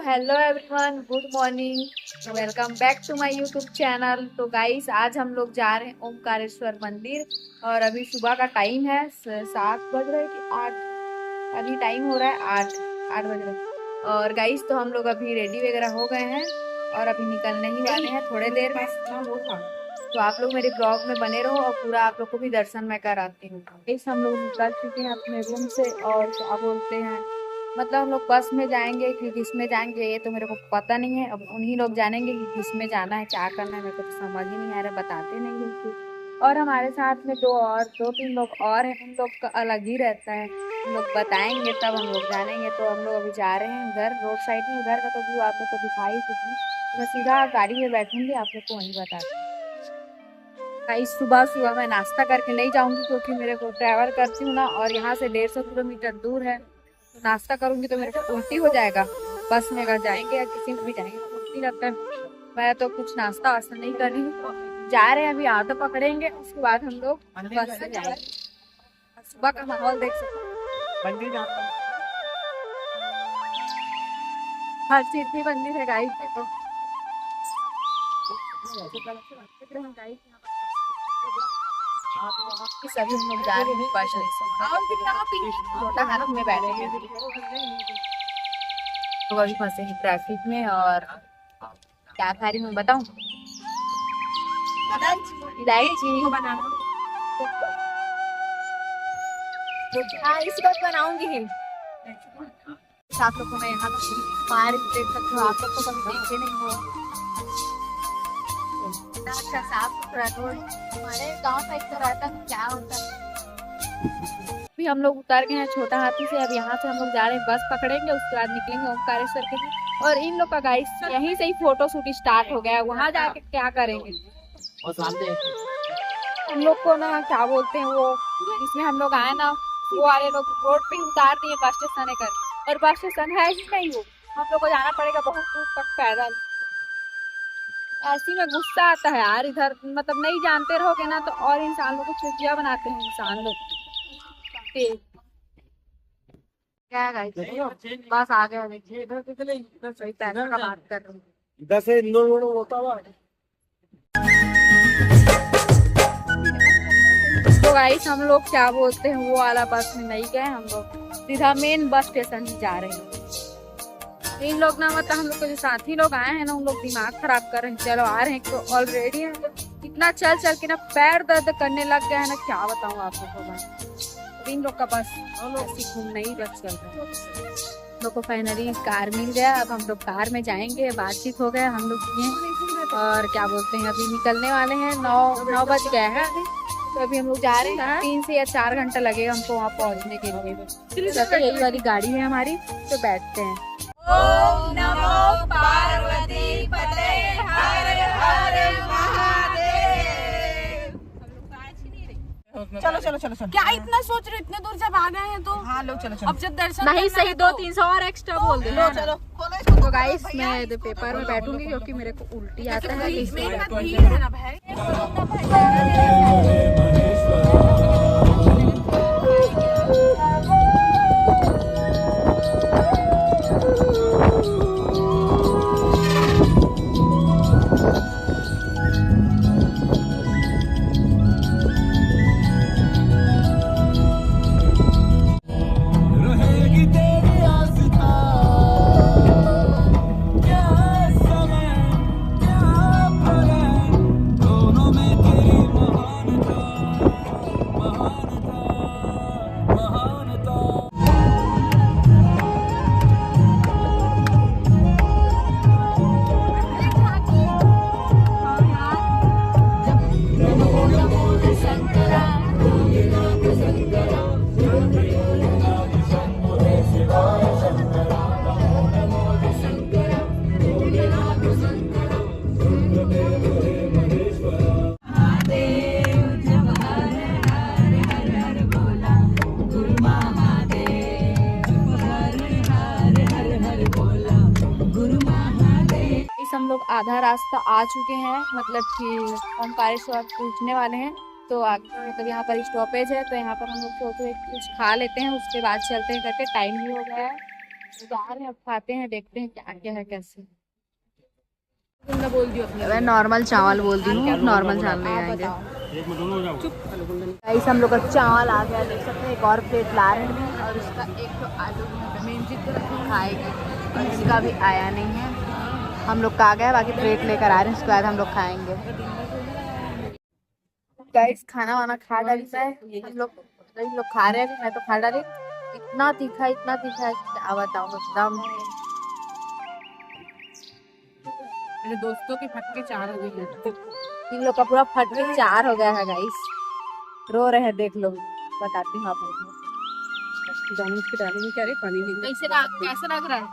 Hello everyone, good morning, welcome back to my YouTube channel. तो guys, आज हम लोग जा रहे हैं ओमकारेश्वर मंदिर और अभी सुबह का टाइम है 7 बज रहे कि 8। अभी टाइम हो रहा है 8 बज रहे। और गाइस, तो हम लोग अभी रेडी वगैरह हो गए हैं और अभी निकलने ही वाले हैं थोड़े देर में। तो आप लोग मेरे ब्लॉग में बने रहो और पूरा आप लोग को भी दर्शन मैं कराती हूँ। गाइस, हम लोग निकल चुके हैं अपने रूम से और क्या बोलते हैं, मतलब हम लोग बस में जाएंगे कि किस में जाएंगे ये तो मेरे को पता नहीं है। अब उन्हीं लोग जानेंगे कि किस में जाना है, क्या करना है, मेरे को तो समझ ही नहीं आ रहा, बताते नहीं बिल्कुल। और हमारे साथ में दो तीन लोग और हैं, उन लोग का अलग ही रहता है, हम लोग बताएंगे तब हम लोग जानेंगे। तो हम लोग अभी जा रहे हैं उधर रोड साइड में, उधर का तो व्यू आप लोग को दिखाई कुछ। मैं सीधा गाड़ी में बैठूंगी, आप लोग को वहीं बताती हूँ। भाई, सुबह सुबह मैं नाश्ता करके नहीं जाऊंगी क्योंकि मेरे को ट्रैवल करती हूँ ना, और यहाँ से 150 किलोमीटर दूर है। तो नाश्ता करूंगी तो मेरे को उल्टी हो जाएगा। बस में अगर जाएंगे या किसी में भी जाएंगे तो उल्टी रहता है। मैं तो कुछ नाश्ता वास्ता नहीं कर रही हूँ, जा रहे हैं अभी ऑटो पकड़ेंगे, उसके बाद हम लोग बस से जाएंगे। सुबह का माहौल देख सकते हैं, हर सिद्धि मंदिर है गाइस। देखो सभी हम लोग जा रहे हैं बस में, छोटा हाथ में बैठे हैं। तो अभी फंसे हैं ट्रैफिक में और क्या खा रही हूँ बताऊँ? इलायची इस बात बनाऊंगी। आप लोग को मैं यहाँ पार्क देख सकती हूँ, आप लोग को कभी देखे नहीं हो। अच्छा साफ सुथरा रोड, हमारे गांव साइड तो रहता है, क्या होता है। अभी हम लोग उतर गए हैं छोटा हाथी से। अब यहाँ से हम लोग जा रहे हैं, बस पकड़ेंगे, उसके बाद निकलेंगे ओमकारेश्वर के लिए। और इन लोग का गाइस यहीं से ही फोटो शूट स्टार्ट हो गया है, वहाँ जाके क्या करेंगे हम लोग को ना, क्या बोलते हैं वो, जिसमें हम लोग आए ना, वो वाले लोग रोड पे उतार दिए बस स्टेशन है कर। और बस स्टेशन है ही नहीं, वो हम लोग को जाना पड़ेगा बहुत दूर तक पैदल। ऐसी में गुस्सा आता है यार, इधर मतलब नहीं जानते रहोगे ना तो और इंसान लोग को चुतिया बनाते हैं इंसान लोग। क्या गाइस, बस आ गया। देखिए इधर कितने सही पैसा का बात कर रहे हैं। इधर से इंदौर होता हुआ। तो गाइस, हम लोग क्या बोलते हैं वो वाला बस में नहीं गए, हम लोग सीधा मेन बस स्टेशन ही जा रहे हैं। इन लोग ना, मतलब हम लोग के जो साथी लोग आए हैं ना, उन लोग दिमाग खराब कर रहे हैं। चलो आ रहे हैं तो ऑलरेडी इतना चल चल के ना पैर दर्द करने लग गया है ना, क्या बताऊँ आप लोगों को। इन लोग का बस घूमना ही बस चल रहा है। लोग को फाइनली कार मिल गया, अब हम लोग कार में जाएंगे, बातचीत हो गया हम लोग किए और क्या बोलते हैं अभी निकलने वाले हैं। 9 बज गए हैं अभी, तो अभी हम लोग जा रहे हैं। 3 से या 4 घंटा लगेगा हमको वहाँ पहुँचने के लिए। तो यही वाली गाड़ी है हमारी, तो बैठते हैं। ओम नमो पार्वती पते हर हर महादेव। चलो चलो चलो चलो, क्या इतना सोच रहे हो? इतने दूर जब आ गए हैं तो हाँ लोग चलो चलो। अब जब दर्शन नहीं करना सही है 200-300 और एक्स्ट्रा बोल दे। लो चलो खोलो इसको। तो गाइस, मैं पेपर में बैठूंगी क्योंकि मेरे को उल्टी आता है। मेरे साथ भीड़ है ना भाई। रहेगी तेरी आस्था, क्या समय क्या पल है, दोनों में तेरी महानता महानता महानता। हम लोग आधा रास्ता आ चुके हैं, मतलब कि ओमकारेश्वर पहुंचने वाले हैं। तो आगे मतलब यहाँ पर स्टॉपेज है, तो यहाँ पर हम लोग सोच रहे कुछ खा लेते हैं, उसके बाद चलते हैं करके। टाइम भी हो गया है जा रहे हैं, अब खाते हैं, देखते हैं क्या क्या है कैसे। तुमने बोल दियो अपने मैं नॉर्मल चावल बोलती हूँ, नॉर्मल चावल ले आएंगे। गाइस हम लोग का चावल आ गया, देख सकते हैं। एक और प्लेट ला रहे हैं और उसका एक तो आलू मेन चीज खाएगी और इसका भी आया नहीं है। हम लोग का आ गया, बाकी प्लेट लेकर आ रहे हैं, उसके बाद हम लोग खाएंगे। गाइस खाना वाना खा डाली है, हम लोग खा रहे हैं, मैं तो खा डाली। इतना तीखा है क्या बताऊँ एकदम। मेरे दोस्तों के फटके 4 हो गए हैं। इन लोग का पूरा फट के 4 हो गया है गाइस, रो रहे हैं, देख लो, बताती हूँ आप लोग को। जानबूझ के डालेंगे क्या रे पानी नहीं। कैसे लग रहा है?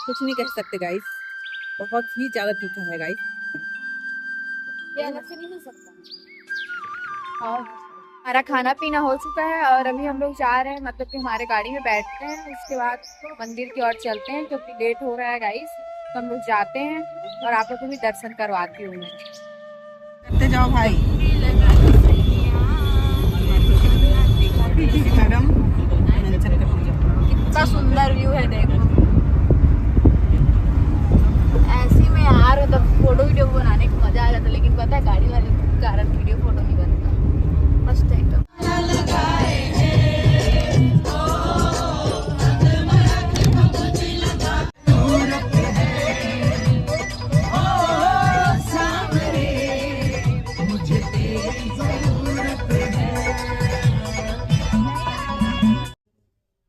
कुछ नहीं कह सकते गाइस, बहुत ही ज्यादा तीखा है गाइस। ये अलग से नहीं हो सकता। और हमारा खाना पीना हो चुका है और अभी हम लोग जा रहे हैं, मतलब कि हमारे गाड़ी में बैठते हैं, उसके बाद मंदिर की ओर चलते हैं क्योंकि लेट हो रहा है गाइस। तो हम लोग जाते हैं और आप लोग को भी दर्शन करवाती हूँ मैं। करते जाओ भाई। मैडम कितना सुंदर व्यू है, देखो। ऐसे में यार मतलब फोटो वीडियो बनाने का मजा आ जाता, लेकिन पता है गाड़ी वाले के कारण वीडियो फोटो नहीं बनता। मस्त है एकदम।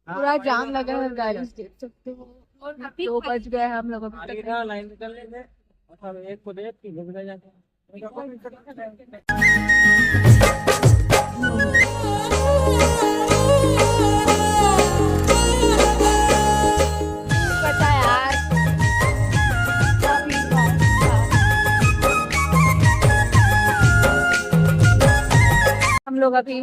पूरा जाम लगा है, गाड़ी देख सकते हो। और 2 बज गए हम लोग अभी तक। लाइन निकलने में मतलब एक को देख 3 बज जाते हैं। पता है यार, हम लोग अभी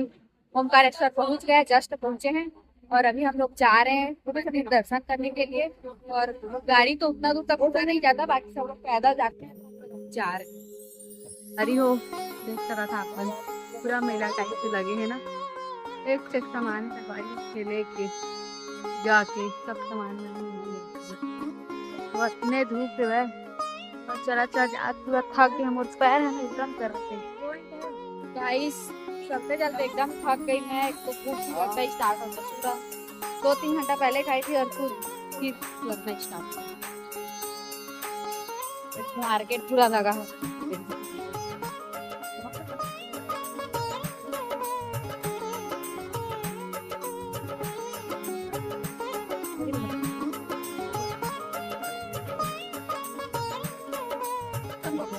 ओमकारेश्वर पहुंच गए, जस्ट पहुंचे हैं और अभी हम लोग जा रहे हैं थोड़े दर्शन करने के लिए। और गाड़ी तो उतना दूर तक उठा नहीं जाता, बाकी सब लोग पैदल जाते हैं। जा रहे हैं। हरी हो देख रहा था अपन, पूरा मेला टाइप से लगे है ना। एक से सामान से लेके जाके सब सामान और इतने धूप है और चला पूरा थक गए हम, और पैर हमें एकदम कर रहे थे गाइस। चलते चलते एकदम थक गई मैं। एक तो भूख लगना स्टार्ट हो गया, पूरा 2-3 घंटा पहले खाई थी और फिर लगना स्टार्ट। मार्केट पूरा लगा है।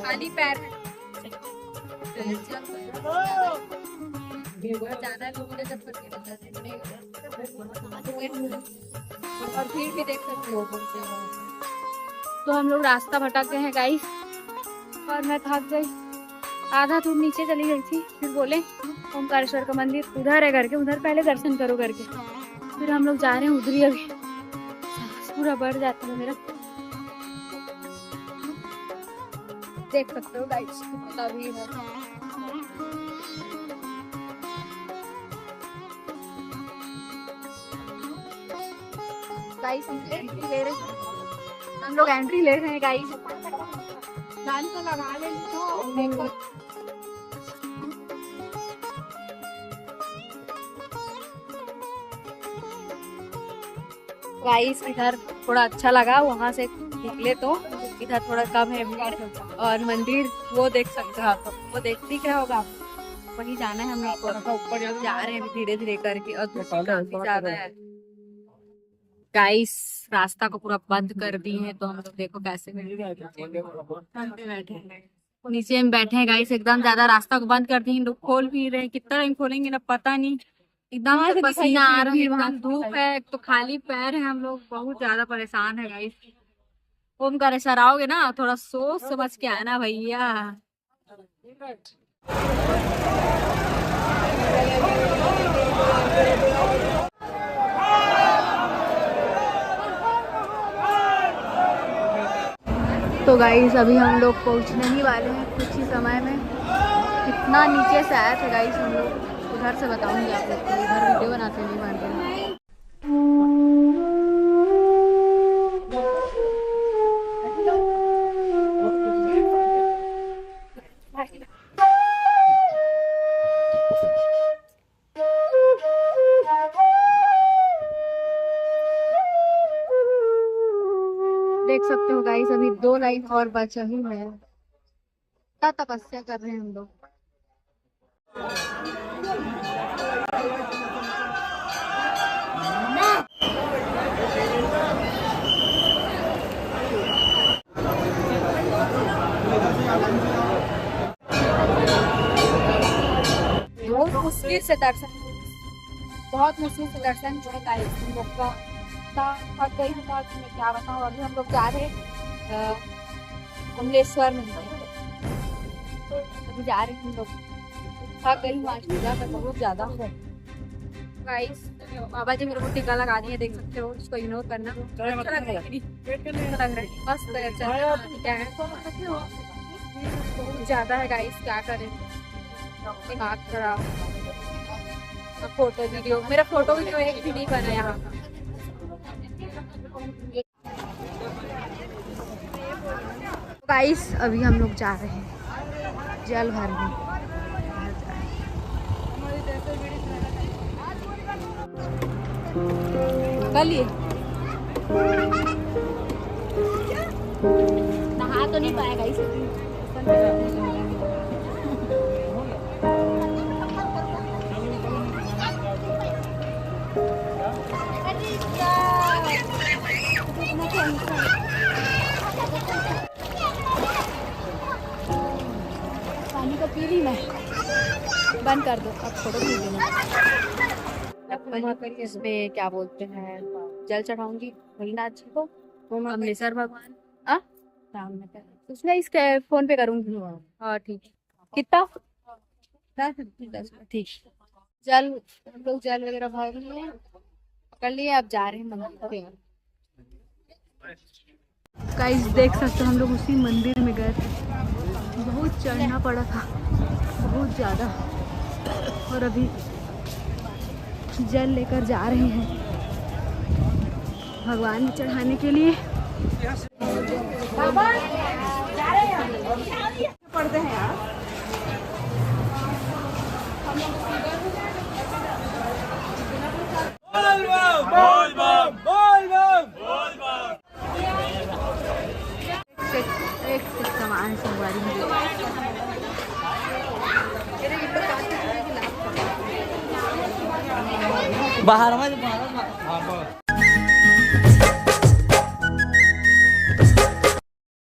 खाली पैर ज्यादा लोग और भीड़ भी देख सकते हो। तो हम लोग रास्ता भटक गए हैं गाइस और मैं थक गई, आधा दूर नीचे चली गई थी। फिर बोले ओमकारेश्वर का मंदिर उधर है करके, उधर पहले दर्शन करो करके। फिर हम लोग जा रहे हैं उधर ही। अभी सांस पूरा बढ़ जाता है मेरा, देख सकते हो गाइस कितना भीड़ है। गाइस एंट्री ले रहे हैं, हम लोग एंट्री ले रहे हैं गाइस। गाड़ी तो लगा ले तो देखो। गाइस इधर थोड़ा अच्छा लगा, वहाँ से निकले तो इधर थोड़ा कम है भीड़। और मंदिर वो देख सकते हो आप, वो देखती क्या होगा, वहीं जाना है। हम ऊपर जा रहे हैं धीरे धीरे करके और काफी ज्यादा है गाइस। रास्ता को पूरा बंद कर दी है, तो हम लोग देखो कैसे बैठे हैं, नीचे में बैठे हैं गाइस। एकदम ज्यादा रास्ता को बंद कर दी, लोग खोल भी रहे हैं, कितना टाइम खोलेंगे ना पता नहीं। एकदम से पसीना आ रहा है, वहाँ धूप है, एक तो खाली पैर है, हम लोग बहुत ज्यादा परेशान है गाइस। ओमकारेश्वर आओगे ना थोड़ा सोच समझ के आना भैया। तो गाइस अभी हम लोग पहुंचने ही वाले हैं कुछ ही समय में। कितना नीचे से आया था गाइस हम लोग, उधर से बताऊंगी आप लोग को, इधर वीडियो बनाते नहीं बनते। लाइन और बचा ही है। क्या तपस्या कर रहे हैं हम लोग। बहुत मुश्किल से दर्शन, बहुत मुश्किल से दर्शन जो है गाइस हम लोग का थक गई हूँ। मैं क्या बताऊँ। अभी हम लोग जा रहे हैं कमलेश्वर मंदिर। अभी जा रहे हैं हम लोग, थक गई हूँ आज पूजा में बहुत ज्यादा। गाइस बाबा जी मेरे को टीका लगा दिए, देख सकते हो, इसको इग्नोर करना। अच्छा लग रहा है, मस्त क्या है, बहुत ज्यादा है गाइस, क्या करें, दिमाग खराब। फोटो वीडियो, मेरा फोटो वीडियो एक भी नहीं बना यहाँ। गाइस अभी हम लोग जा रहे हैं जल भरने। चलिए, नहा तो नहीं पाएगा इस पानी का पी ली मैं, बंद कर दो अब, फोटो खींच लेना। इसमें क्या बोलते हैं, जल चढ़ाऊंगी भोलेनाथ जी को, कमलेश्वर भगवान। उसमें इसके फोन पे करूंगी। हाँ ठीक है, कितना 10 ठीक। जल हम लोग जल वगैरह भर लिए, पकड़ लिए, अब जा रहे हैं मंदिर। गाइस देख सकते हो हम लोग उसी मंदिर में गए थे, बहुत चढ़ना पड़ा था, बहुत ज़्यादा। और अभी जल लेकर जा रहे हैं भगवान चढ़ाने के लिए। पढ़ते हैं यार। एक सामान संगवारी में बाहर में